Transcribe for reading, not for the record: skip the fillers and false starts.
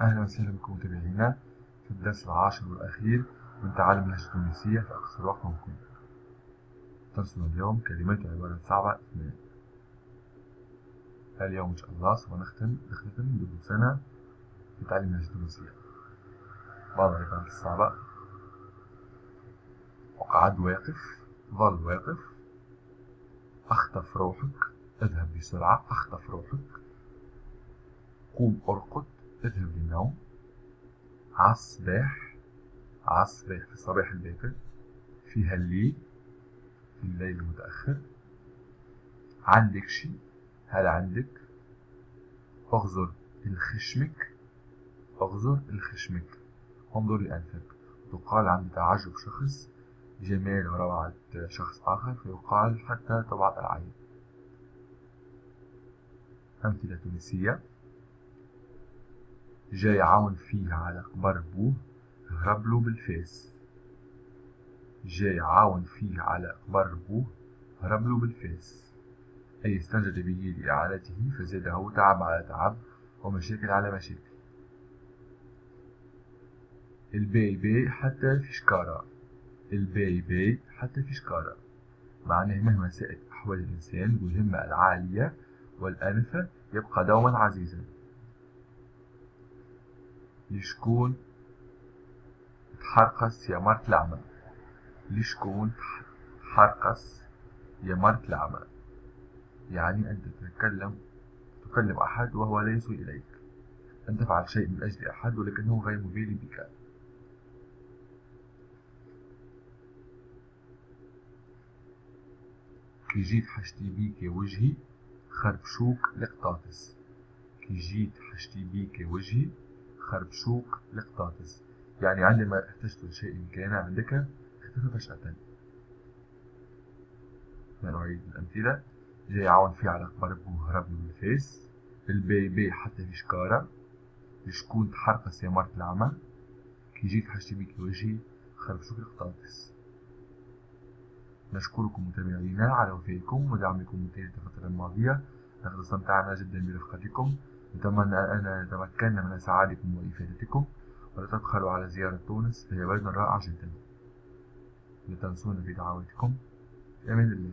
أهلا وسهلا بكم متابعينا في الدرس العاشر والأخير من تعلم اللهجة التونسية في أقصر وقت ممكن. درسنا اليوم كلمات وعبارات صعبة اثنين. اليوم إن شاء الله سوف نختم دروسنا في تعلم اللهجة التونسية. بعض العبارات الصعبة: اقعد واقف، ظل واقف، اخطف روحك، اذهب بسرعة، اخطف روحك، قوم ارقد، اذهب للنوم، عالصباح، عالصباح في الصباح الباكر، فيها الليل، في الليل المتأخر، عندك شي، هل عندك، اغزر الخشمك، اغزر الخشمك، انظر لأنفك. تقال عند تعجب شخص، جمال وروعة شخص آخر، فيقال حتى تبعث العين. أمثلة تونسية: جاي عاون فيه على قبر بوه، هربلو بالفاس. جاي عاون فيه على قبر بوه، هربلو بالفاس. أي استنجد به لإعانته فزاده تعب على تعب ومشاكل على مشاكل. الباي باي حتى في شكارة، الباي باي حتى في شكارة، معناه مهما ساءت أحوال الإنسان بالهمة العالية والأنفة يبقى دوما عزيزا. لشكون تحرقص يا مرت العمى، لشكون تحرقص يا مرت العمى، يعني أنت تكلم أحد وهو لا يسوء إليك، أن تفعل شيء من أجل أحد ولكنه غير مبالي بك. كي جيت حشتي بيك يا وجهي خربشوك لقطاطس، كي جيت حشتي بيك يا وجهي خربشوك لقطاطس، يعني عندما احتجت لشيء كان عندك اختفى فجأة. نعيد الأمثلة: جاي عاون في على قبر بوه هرب من الفاس، الباي باي حتى في شكارة، لشكون تحرقص يا مرت العمى، كي جيت حشتي بيك يا وجهي خربشوك لقطاطس. نشكركم متابعينا على وفائكم ودعمكم طيلة الفترة الماضية، لقد استمتعنا جدا برفقتكم، نتمنى أن تمكنا من سعادتكم وإفادتكم، ولا تبخلوا على زيارة تونس، فهي بلد رائع جدا. لا تنسونا بدعواتكم. في أمان الله.